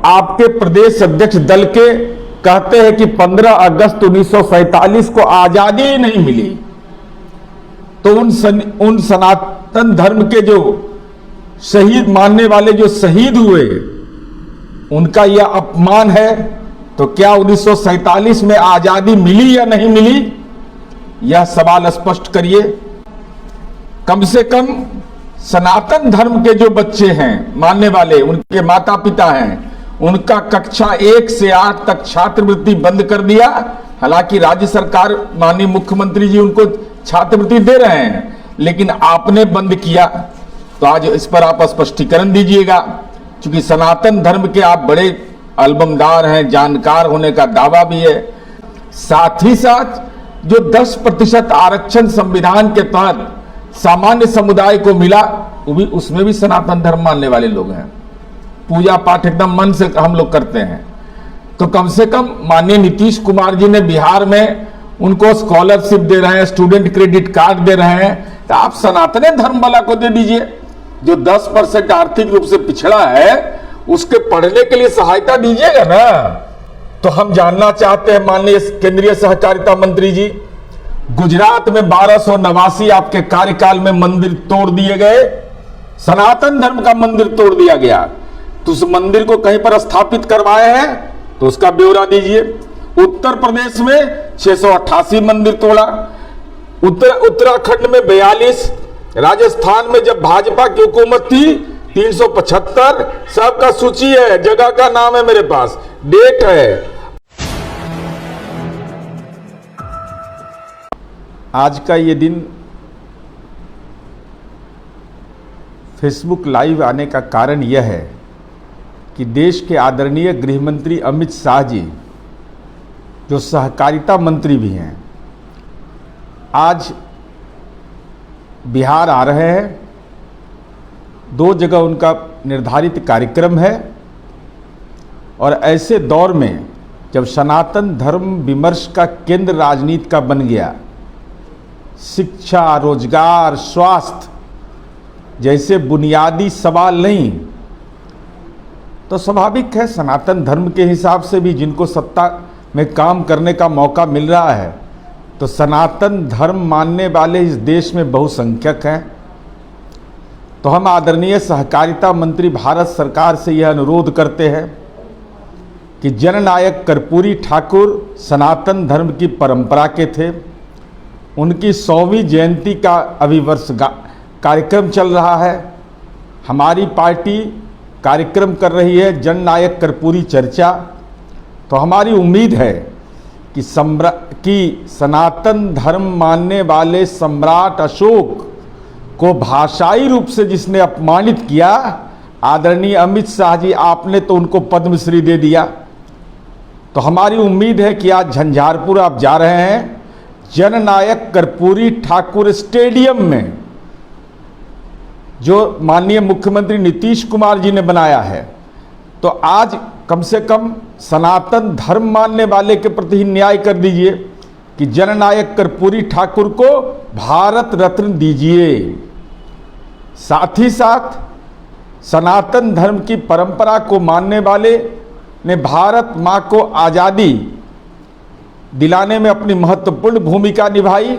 आपके प्रदेश अध्यक्ष दल के कहते हैं कि 15 अगस्त 1947 को आजादी ही नहीं मिली, तो उन सनातन धर्म के जो शहीद मानने वाले जो शहीद हुए उनका यह अपमान है। तो क्या 1947 में आजादी मिली या नहीं मिली, यह सवाल स्पष्ट करिए। कम से कम सनातन धर्म के जो बच्चे हैं मानने वाले, उनके माता पिता हैं, उनका कक्षा 1 से 8 तक छात्रवृत्ति बंद कर दिया। हालांकि राज्य सरकार, माननीय मुख्यमंत्री जी उनको छात्रवृत्ति दे रहे हैं, लेकिन आपने बंद किया। तो आज इस पर आप स्पष्टीकरण दीजिएगा, क्योंकि सनातन धर्म के आप बड़े अल्बमदार हैं, जानकार होने का दावा भी है। साथ ही साथ जो 10% आरक्षण संविधान के तहत सामान्य समुदाय को मिला, वो भी, उसमें भी सनातन धर्म मानने वाले लोग हैं। पूजा पाठ एकदम मन से हम लोग करते हैं। तो कम से कम माननीय नीतीश कुमार जी ने बिहार में उनको स्कॉलरशिप दे रहे हैं, स्टूडेंट क्रेडिट कार्ड दे रहे हैं, तो आप सनातन धर्म वाला को दे दीजिए। जो 10% आर्थिक रूप से पिछड़ा है उसके पढ़ने के लिए सहायता दीजिएगा ना। तो हम जानना चाहते हैं माननीय केंद्रीय सहकारिता मंत्री जी, गुजरात में 1289 आपके कार्यकाल में मंदिर तोड़ दिए गए, सनातन धर्म का मंदिर तोड़ दिया गया, तो उस मंदिर को कहीं पर स्थापित करवाए हैं तो उसका ब्यौरा दीजिए। उत्तर प्रदेश में 688 मंदिर तोड़ा, उत्तराखंड में 42, राजस्थान में जब भाजपा की हुकूमत थी 375, सबका सूची है, जगह का नाम है मेरे पास, डेट है। आज का ये दिन फेसबुक लाइव आने का कारण यह है कि देश के आदरणीय गृह मंत्री अमित शाह जी, जो सहकारिता मंत्री भी हैं, आज बिहार आ रहे हैं। 2 जगह उनका निर्धारित कार्यक्रम है, और ऐसे दौर में जब सनातन धर्म विमर्श का केंद्र राजनीति का बन गया, शिक्षा, रोजगार, स्वास्थ्य जैसे बुनियादी सवाल नहीं, तो स्वाभाविक है सनातन धर्म के हिसाब से भी जिनको सत्ता में काम करने का मौका मिल रहा है, तो सनातन धर्म मानने वाले इस देश में बहुसंख्यक हैं। तो हम आदरणीय सहकारिता मंत्री भारत सरकार से यह अनुरोध करते हैं कि जननायक कर्पूरी ठाकुर सनातन धर्म की परंपरा के थे। उनकी 100वीं जयंती का अभी वर्ष कार्यक्रम चल रहा है। हमारी पार्टी कार्यक्रम कर रही है जननायक कर्पूरी चर्चा। तो हमारी उम्मीद है कि सनातन धर्म मानने वाले सम्राट अशोक को भाषाई रूप से जिसने अपमानित किया, आदरणीय अमित शाह जी, आपने तो उनको पद्मश्री दे दिया। तो हमारी उम्मीद है कि आज झंझारपुर आप जा रहे हैं, जननायक कर्पूरी ठाकुर स्टेडियम में, जो माननीय मुख्यमंत्री नीतीश कुमार जी ने बनाया है, तो आज कम से कम सनातन धर्म मानने वाले के प्रति न्याय कर दीजिए कि जननायक कर्पूरी ठाकुर को भारत रत्न दीजिए। साथ ही साथ सनातन धर्म की परंपरा को मानने वाले ने भारत मां को आज़ादी दिलाने में अपनी महत्वपूर्ण भूमिका निभाई।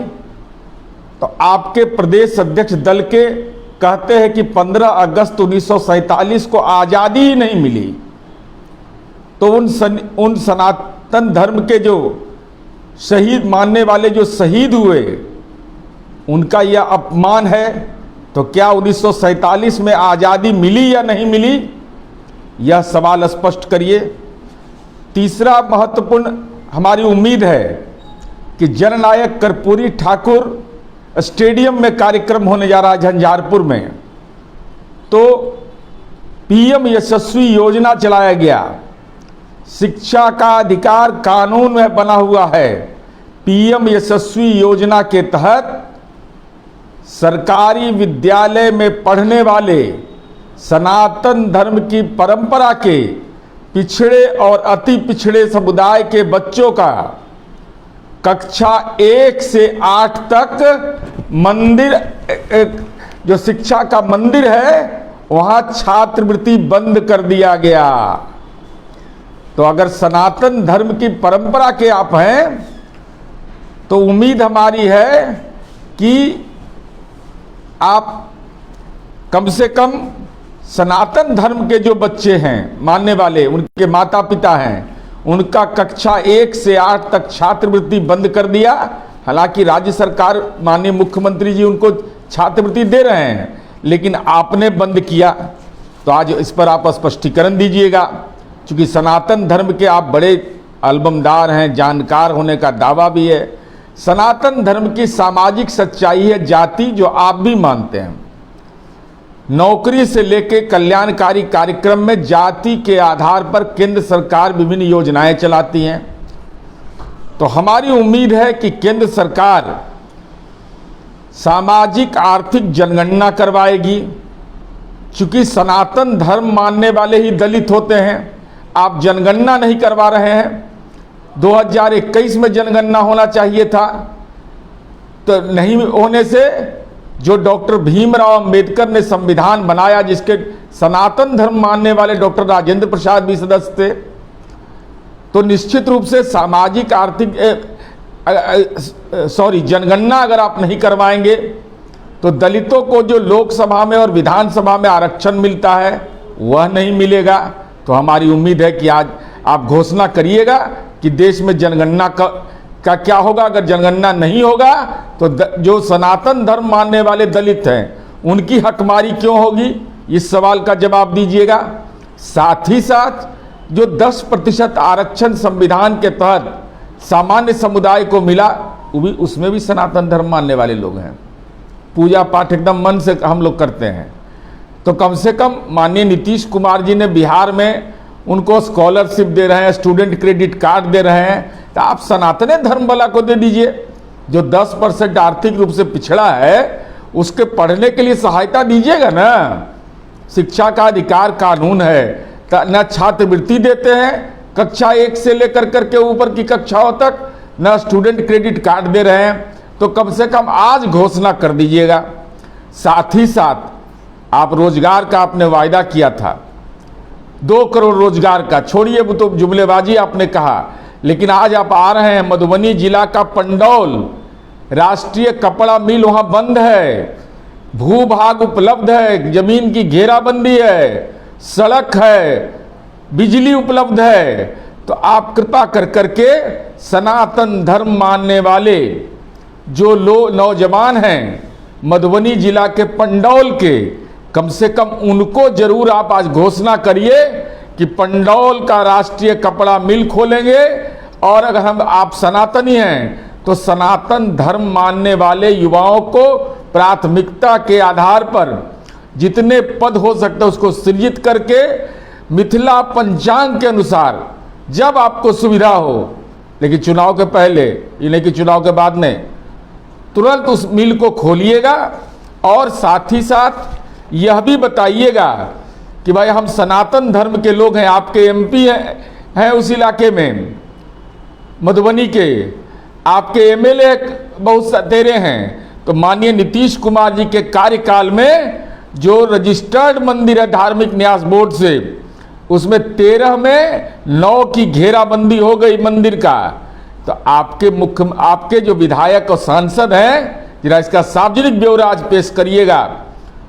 तो आपके प्रदेश अध्यक्ष दल के कहते हैं कि 15 अगस्त 1947 को आज़ादी ही नहीं मिली, तो उन सनातन धर्म के जो शहीद मानने वाले जो शहीद हुए उनका यह अपमान है। तो क्या 1947 में आज़ादी मिली या नहीं मिली, यह सवाल स्पष्ट करिए। तीसरा महत्वपूर्ण हमारी उम्मीद है कि जननायक कर्पूरी ठाकुर स्टेडियम में कार्यक्रम होने जा रहा है झंझारपुर में, तो पीएम यशस्वी योजना चलाया गया। शिक्षा का अधिकार कानून में बना हुआ है। पीएम यशस्वी योजना के तहत सरकारी विद्यालय में पढ़ने वाले सनातन धर्म की परंपरा के पिछड़े और अति पिछड़े समुदाय के बच्चों का कक्षा 1 से 8 तक मंदिर, जो शिक्षा का मंदिर है, वहां छात्रवृत्ति बंद कर दिया गया। तो अगर सनातन धर्म की परंपरा के आप हैं तो उम्मीद हमारी है कि आप कम से कम सनातन धर्म के जो बच्चे हैं मानने वाले, उनके माता पिता हैं, उनका कक्षा 1 से 8 तक छात्रवृत्ति बंद कर दिया। हालांकि राज्य सरकार माननीय मुख्यमंत्री जी उनको छात्रवृत्ति दे रहे हैं, लेकिन आपने बंद किया। तो आज इस पर आप स्पष्टीकरण दीजिएगा, क्योंकि सनातन धर्म के आप बड़े अलबमदार हैं, जानकार होने का दावा भी है। सनातन धर्म की सामाजिक सच्चाई है जाति, जो आप भी मानते हैं। नौकरी से लेकर कल्याणकारी कार्यक्रम में जाति के आधार पर केंद्र सरकार विभिन्न योजनाएं चलाती हैं। तो हमारी उम्मीद है कि केंद्र सरकार सामाजिक आर्थिक जनगणना करवाएगी, क्योंकि सनातन धर्म मानने वाले ही दलित होते हैं। आप जनगणना नहीं करवा रहे हैं। 2021 में जनगणना होना चाहिए था, तो नहीं होने से जो डॉक्टर भीमराव अंबेडकर ने संविधान बनाया, जिसके सनातन धर्म मानने वाले डॉक्टर राजेंद्र प्रसाद भी सदस्य थे, तो निश्चित रूप से सामाजिक आर्थिक जनगणना अगर आप नहीं करवाएंगे तो दलितों को जो लोकसभा में और विधानसभा में आरक्षण मिलता है वह नहीं मिलेगा। तो हमारी उम्मीद है कि आज आप घोषणा करिएगा कि देश में जनगणना का क्या होगा। अगर जनगणना नहीं होगा तो जो सनातन धर्म मानने वाले दलित हैं उनकी हकमारी क्यों होगी, इस सवाल का जवाब दीजिएगा। साथ ही साथ जो 10% आरक्षण संविधान के तहत सामान्य समुदाय को मिला, उसमें भी सनातन धर्म मानने वाले लोग हैं। पूजा पाठ एकदम मन से हम लोग करते हैं। तो कम से कम माननीय नीतीश कुमार जी ने बिहार में उनको स्कॉलरशिप दे रहे हैं, स्टूडेंट क्रेडिट कार्ड दे रहे हैं, तो आप सनातन धर्म वाला को दे दीजिए। जो 10% आर्थिक रूप से पिछड़ा है उसके पढ़ने के लिए सहायता दीजिएगा ना। शिक्षा का अधिकार कानून है, न छात्रवृत्ति देते हैं कक्षा 1 से लेकर करके ऊपर की कक्षाओं तक, न स्टूडेंट क्रेडिट कार्ड दे रहे हैं। तो कम से कम आज घोषणा कर दीजिएगा। साथ ही साथ आप रोजगार का आपने वायदा किया था, 2 करोड़ रोजगार का, छोड़िए वो तो जुमलेबाजी आपने कहा, लेकिन आज आप आ रहे हैं मधुबनी जिला का पंडौल राष्ट्रीय कपड़ा मिल, वहां बंद है, भूभाग उपलब्ध है, जमीन की घेराबंदी है, सड़क है, बिजली उपलब्ध है। तो आप कृपा कर करके सनातन धर्म मानने वाले जो नौजवान हैं मधुबनी जिला के पंडौल के, कम से कम उनको जरूर आप आज घोषणा करिए कि पंडौल का राष्ट्रीय कपड़ा मिल खोलेंगे। और अगर आप सनातनी हैं तो सनातन धर्म मानने वाले युवाओं को प्राथमिकता के आधार पर जितने पद हो सकते हैं उसको सृजित करके मिथिला पंचांग के अनुसार जब आपको सुविधा हो, लेकिन चुनाव के पहले, ये नहीं कि चुनाव के बाद में, तुरंत उस मिल को खोलिएगा। और साथ ही साथ यह भी बताइएगा कि भाई हम सनातन धर्म के लोग हैं, आपके एमपी हैं उस इलाके में मधुबनी के, आपके एमएलए बहुत तेरे हैं। तो माननीय नीतीश कुमार जी के कार्यकाल में जो रजिस्टर्ड मंदिर है धार्मिक न्यास बोर्ड से, उसमें 13 में 9 की घेराबंदी हो गई मंदिर का। तो आपके जो विधायक और सांसद हैं, जरा इसका सार्वजनिक ब्यौरा आज पेश करिएगा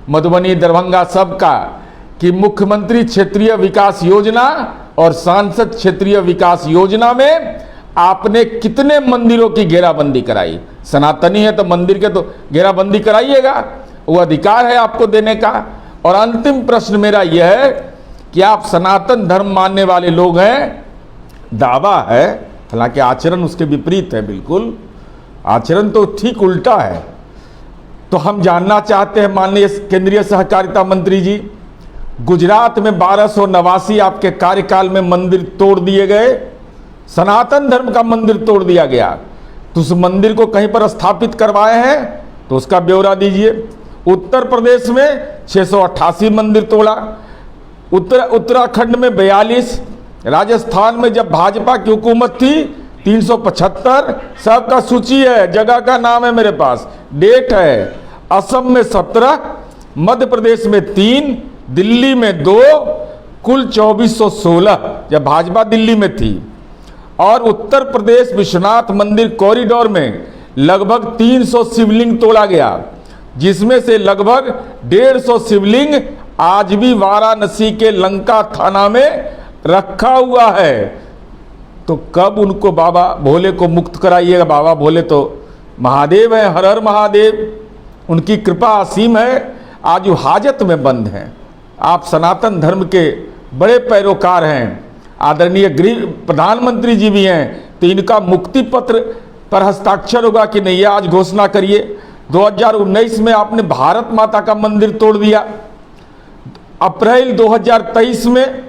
मधुबनी दरभंगा सबका, कि मुख्यमंत्री क्षेत्रीय विकास योजना और सांसद क्षेत्रीय विकास योजना में आपने कितने मंदिरों की घेराबंदी कराई। सनातनी है तो मंदिर के तो घेराबंदी कराइएगा, वो अधिकार है आपको देने का। और अंतिम प्रश्न मेरा यह है कि आप सनातन धर्म मानने वाले लोग हैं, दावा है, हालांकि आचरण उसके विपरीत है, बिल्कुल आचरण तो ठीक उल्टा है। तो हम जानना चाहते हैं माननीय केंद्रीय सहकारिता मंत्री जी, गुजरात में 1289 आपके कार्यकाल में मंदिर तोड़ दिए गए, सनातन धर्म का मंदिर तोड़ दिया गया, तो उस मंदिर को कहीं पर स्थापित करवाए हैं तो उसका ब्यौरा दीजिए। उत्तर प्रदेश में 688 मंदिर तोड़ा, उत्तराखंड में 42, राजस्थान में जब भाजपा की हुकूमत थी 375, सबका सूची है, जगह का नाम है मेरे पास, डेट है। असम में 17, मध्य प्रदेश में 3, दिल्ली में 2, कुल 2416। जब भाजपा दिल्ली में थी। और उत्तर प्रदेश विश्वनाथ मंदिर कॉरिडोर में लगभग 300 शिवलिंग तोड़ा गया, जिसमें से लगभग 150 शिवलिंग आज भी वाराणसी के लंका थाना में रखा हुआ है। तो कब उनको बाबा भोले को मुक्त कराइएगा? बाबा भोले तो महादेव है, हर हर महादेव, उनकी कृपा असीम है। आज वो हाजत में बंद हैं। आप सनातन धर्म के बड़े पैरोकार हैं, आदरणीय गृह प्रधानमंत्री जी भी हैं, तो इनका मुक्ति पत्र पर हस्ताक्षर होगा कि नहीं, आज घोषणा करिए। 2019 में आपने भारत माता का मंदिर तोड़ दिया। अप्रैल 2023 में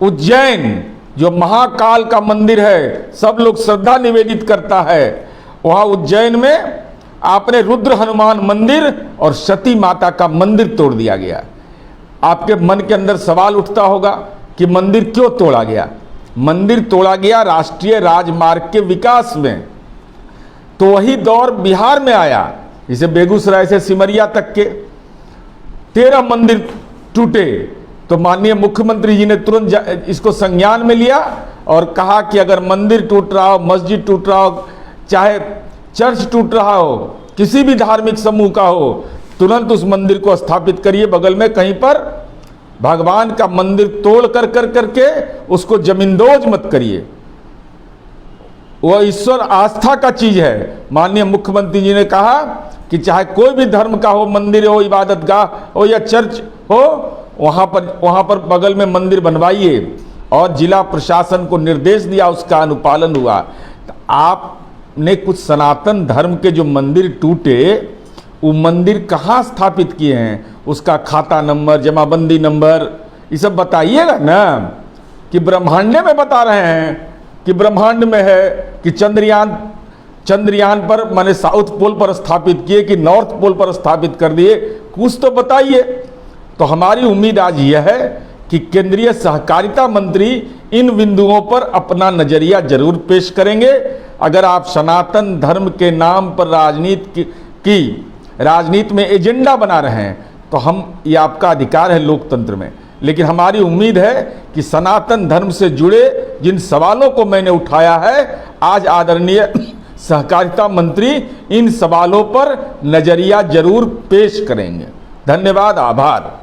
उज्जैन, जो महाकाल का मंदिर है, सब लोग श्रद्धा निवेदित करता है, वहां उज्जैन में आपने रुद्र हनुमान मंदिर और सती माता का मंदिर तोड़ दिया गया। आपके मन के अंदर सवाल उठता होगा कि मंदिर क्यों तोड़ा गया? मंदिर तोड़ा गया राष्ट्रीय राजमार्ग के विकास में। तो वही दौर बिहार में आया, इसे बेगूसराय से सिमरिया तक के 13 मंदिर टूटे। तो माननीय मुख्यमंत्री जी ने तुरंत इसको संज्ञान में लिया और कहा कि अगर मंदिर टूट रहा हो, मस्जिद टूट रहा हो, चाहे चर्च टूट रहा हो, किसी भी धार्मिक समूह का हो, तुरंत उस मंदिर को स्थापित करिए। बगल में कहीं पर भगवान का मंदिर तोड़ कर करके उसको जमींदोज मत करिए। वह ईश्वर आस्था का चीज है। माननीय मुख्यमंत्री जी ने कहा कि चाहे कोई भी धर्म का हो, मंदिर हो, इबादतगाह हो या चर्च हो, वहां पर बगल में मंदिर बनवाइए। और जिला प्रशासन को निर्देश दिया, उसका अनुपालन हुआ। तो आपने कुछ सनातन धर्म के जो मंदिर टूटे, वो मंदिर कहाँ स्थापित किए हैं, उसका खाता नंबर, जमाबंदी नंबर, ये सब बताइएगा ना। कि ब्रह्मांड में बता रहे हैं कि ब्रह्मांड में है कि चंद्रयान पर माने साउथ पोल पर स्थापित किए कि नॉर्थ पोल पर स्थापित कर दिए, कुछ तो बताइए। तो हमारी उम्मीद आज यह है कि केंद्रीय सहकारिता मंत्री इन बिंदुओं पर अपना नजरिया जरूर पेश करेंगे। अगर आप सनातन धर्म के नाम पर राजनीति में एजेंडा बना रहे हैं तो ये आपका अधिकार है लोकतंत्र में, लेकिन हमारी उम्मीद है कि सनातन धर्म से जुड़े जिन सवालों को मैंने उठाया है, आज आदरणीय सहकारिता मंत्री इन सवालों पर नजरिया जरूर पेश करेंगे। धन्यवाद, आभार।